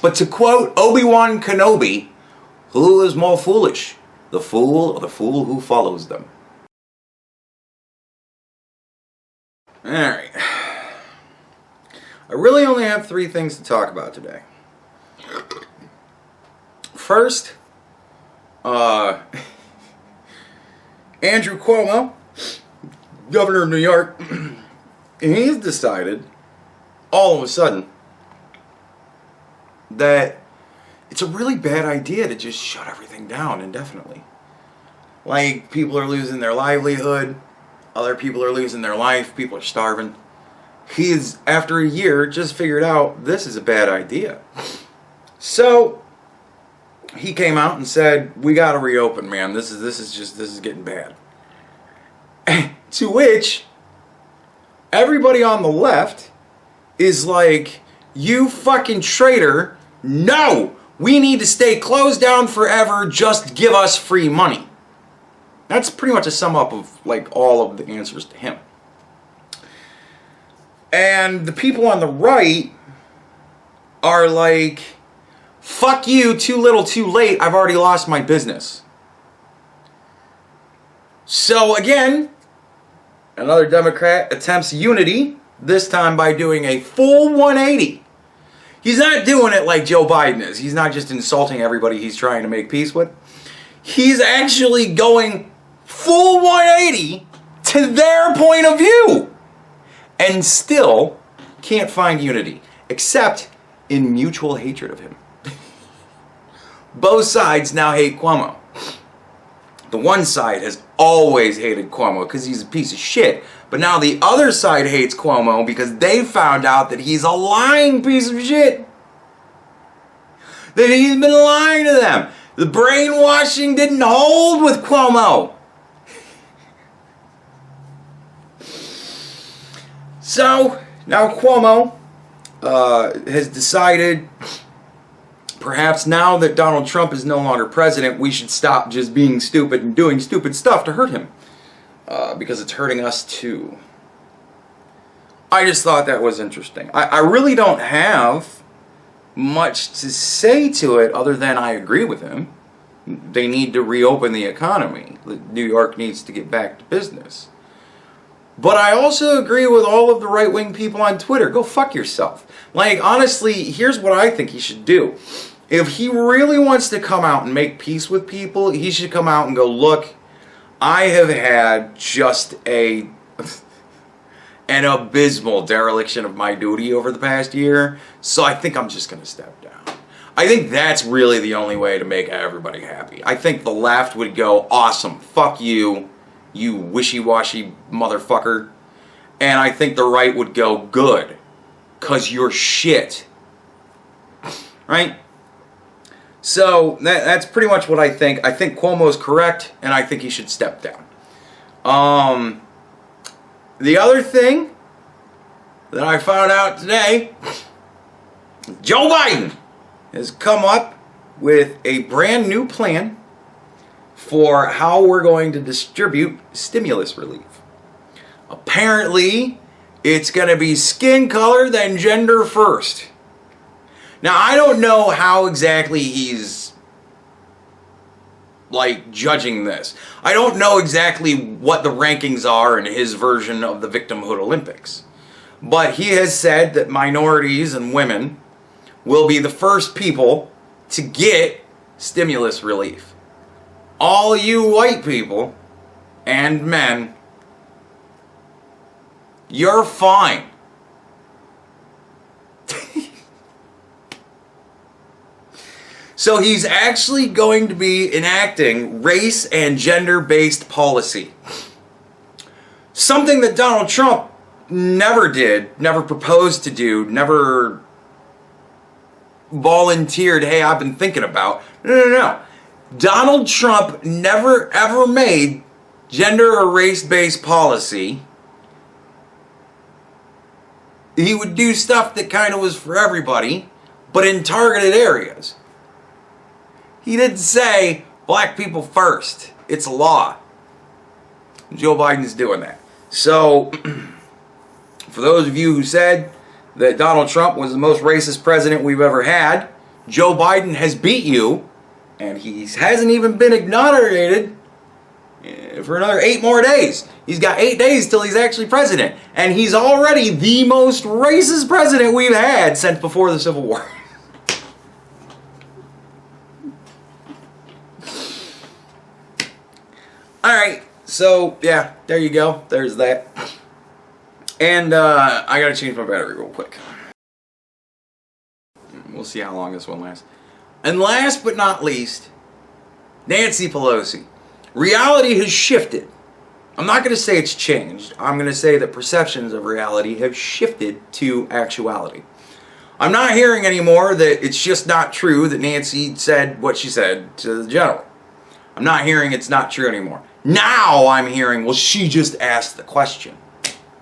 But to quote Obi-Wan Kenobi, who is more foolish, the fool or the fool who follows them? Alright. I really only have 3 things to talk about today. First, Andrew Cuomo, governor of New York, he's decided, all of a sudden, that it's a really bad idea to just shut everything down indefinitely. Like, people are losing their livelihood, other people are losing their life, people are starving. He's, after a year, just figured out this is a bad idea. So he came out and said, "We got to reopen, man. This is getting bad." To which everybody on the left is like, "You fucking traitor! No, we need to stay closed down forever. Just give us free money." That's pretty much a sum up of like all of the answers to him. And the people on the right are like, "Fuck you, too little, too late, I've already lost my business." So again, another Democrat attempts unity, this time by doing a full 180. He's not doing it like Joe Biden is. He's not just insulting everybody he's trying to make peace with. He's actually going full 180 to their point of view. And still can't find unity, except in mutual hatred of him. Both sides now hate Cuomo. The one side has always hated Cuomo because he's a piece of shit, but now the other side hates Cuomo because they found out that he's a lying piece of shit. That he's been lying to them. The brainwashing didn't hold with Cuomo. So, now Cuomo has decided, perhaps now that Donald Trump is no longer president, we should stop just being stupid and doing stupid stuff to hurt him. Because it's hurting us too. I just thought that was interesting. I really don't have much to say to it other than I agree with him. They need to reopen the economy. New York needs to get back to business. But I also agree with all of the right-wing people on Twitter. Go fuck yourself. Like, honestly, here's what I think he should do. If he really wants to come out and make peace with people, he should come out and go, "Look, I have had just an abysmal dereliction of my duty over the past year, so I think I'm just going to step down." I think that's really the only way to make everybody happy. I think the left would go, "Awesome, fuck you, you wishy-washy motherfucker." And I think the right would go, "Good, 'cause you're shit." Right? So that's pretty much what I think. I think Cuomo's correct, and I think he should step down. The other thing that I found out today, Joe Biden has come up with a brand new plan for how we're going to distribute stimulus relief. Apparently, it's going to be skin color then gender first. Now, I don't know how exactly he's like judging this. I don't know exactly what the rankings are in his version of the Victimhood Olympics. But he has said that minorities and women will be the first people to get stimulus relief. All you white people and men, you're fine. So he's actually going to be enacting race and gender-based policy. Something that Donald Trump never did, never proposed to do, never volunteered, "Hey, I've been thinking about." No. Donald Trump never ever made gender or race-based policy. He would do stuff that kind of was for everybody, but in targeted areas. He didn't say, "Black people first. It's a law." Joe Biden's doing that. So, for those of you who said that Donald Trump was the most racist president we've ever had, Joe Biden has beat you, and he hasn't even been inaugurated for another 8 more days. He's got 8 days till he's actually president. And he's already the most racist president we've had since before the Civil War. Alright, so yeah, there you go. There's that. And I gotta change my battery real quick. We'll see how long this one lasts. And last but not least, Nancy Pelosi. Reality has shifted. I'm not going to say it's changed. I'm going to say that perceptions of reality have shifted to actuality. I'm not hearing anymore that it's just not true that Nancy said what she said to the general. I'm not hearing it's not true anymore. Now I'm hearing, well, she just asked the question.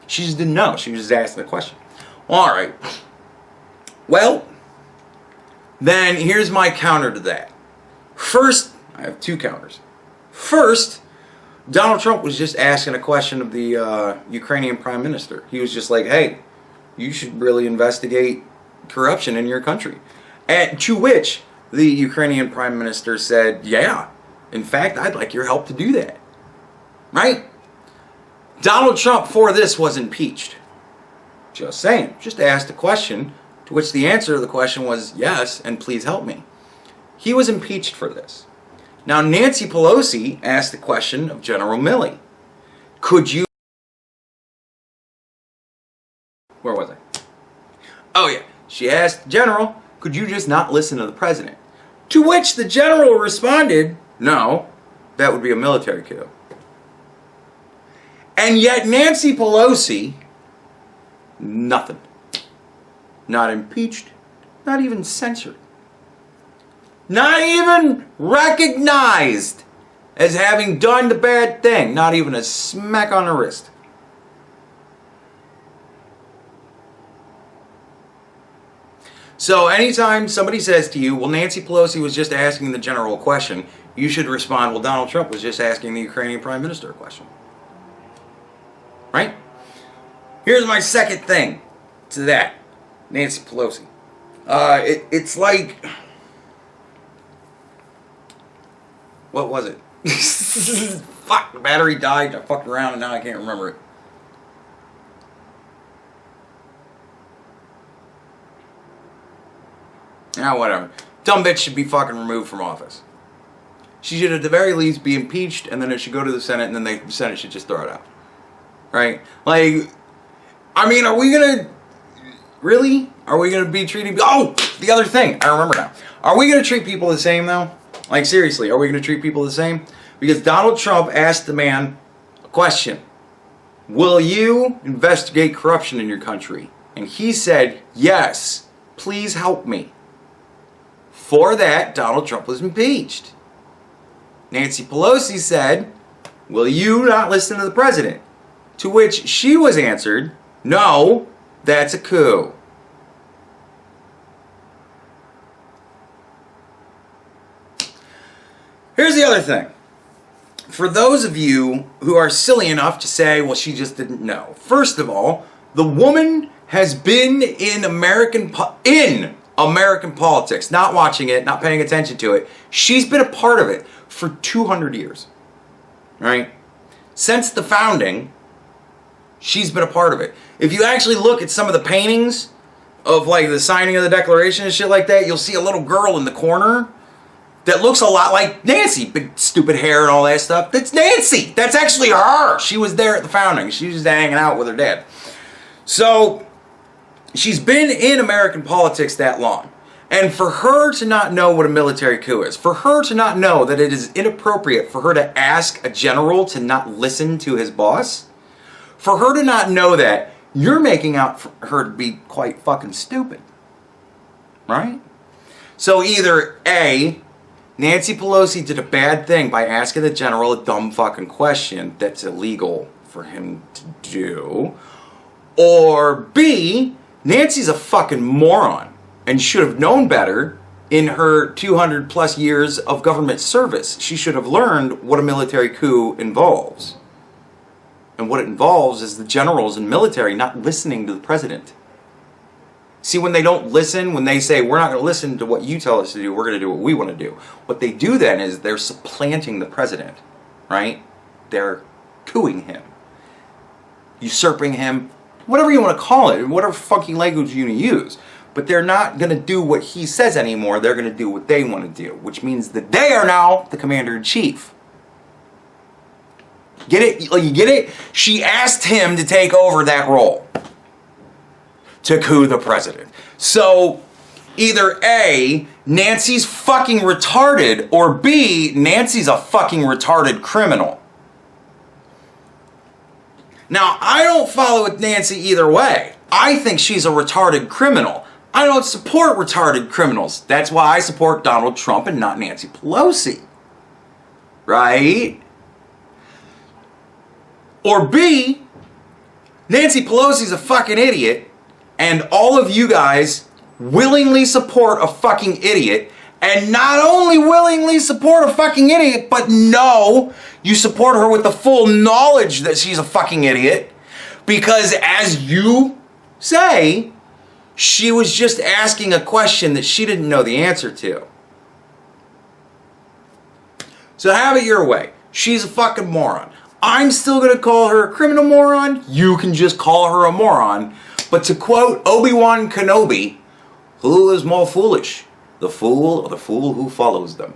She just didn't know. She was just asking the question. All right. Well, then here's my counter to that. First, I have 2 counters. First, Donald Trump was just asking a question of the Ukrainian Prime Minister. He was just like, hey, you should really investigate corruption in your country. And to which the Ukrainian Prime Minister said, yeah, in fact, I'd like your help to do that. Right? Donald Trump for this was impeached. Just saying. Just asked a question to which the answer to the question was yes, and please help me. He was impeached for this. Now, Nancy Pelosi asked the question of General Milley. Could you... Where was I? Oh, yeah. She asked General, could you just not listen to the president? To which the general responded, no, that would be a military coup. And yet Nancy Pelosi, nothing. Not impeached, not even censored. Not even recognized as having done the bad thing. Not even a smack on the wrist. So anytime somebody says to you, well, Nancy Pelosi was just asking the general a question, you should respond, well, Donald Trump was just asking the Ukrainian Prime Minister a question. Right? Here's my second thing to that. Nancy Pelosi. It's like... What was it? Fuck, the battery died, I fucked around, and now I can't remember it. Ah, whatever. Dumb bitch should be fucking removed from office. She should at the very least be impeached, and then it should go to the Senate, and then the Senate should just throw it out. Right? Like, I mean, are we gonna... Really? Are we gonna be treating... Oh! The other thing, I remember now. Are we gonna treat people the same, though? Like, seriously, are we going to treat people the same? Because Donald Trump asked the man a question. Will you investigate corruption in your country? And he said, yes, please help me. For that, Donald Trump was impeached. Nancy Pelosi said, will you not listen to the president? To which she was answered, no, that's a coup. Here's the other thing. For those of you who are silly enough to say, well, she just didn't know. First of all, the woman has been in American politics, not watching it, not paying attention to it. She's been a part of it for 200 years. Right? Since the founding, she's been a part of it. If you actually look at some of the paintings of like the signing of the Declaration and shit like that, you'll see a little girl in the corner that looks a lot like Nancy. Big stupid hair and all that stuff. That's Nancy. That's actually her. She was there at the founding. She was just hanging out with her dad. So, she's been in American politics that long. And for her to not know what a military coup is, for her to not know that it is inappropriate for her to ask a general to not listen to his boss, for her to not know that, you're making out for her to be quite fucking stupid. Right? So either A, Nancy Pelosi did a bad thing by asking the general a dumb fucking question that's illegal for him to do. Or B, Nancy's a fucking moron and should have known better in her 200 plus years of government service. She should have learned what a military coup involves. And what it involves is the generals and military not listening to the president. See, when they don't listen, when they say, we're not going to listen to what you tell us to do, we're going to do what we want to do. What they do then is they're supplanting the president, right? They're cooing him, usurping him, whatever you want to call it, whatever fucking language you want to use. But they're not going to do what he says anymore. They're going to do what they want to do, which means that they are now the commander-in-chief. Get it? You get it? She asked him to take over that role, to coup the president. So either A, Nancy's fucking retarded, or B, Nancy's a fucking retarded criminal. Now, I don't follow with Nancy either way. I think she's a retarded criminal. I don't support retarded criminals. That's why I support Donald Trump and not Nancy Pelosi. Right? Or B, Nancy Pelosi's a fucking idiot, and all of you guys willingly support a fucking idiot, and not only willingly support a fucking idiot, but no, you support her with the full knowledge that she's a fucking idiot, because as you say, she was just asking a question that she didn't know the answer to. So have it your way. She's a fucking moron. I'm still going to call her a criminal moron. You can just call her a moron. But to quote Obi-Wan Kenobi, who is more foolish, the fool or the fool who follows them?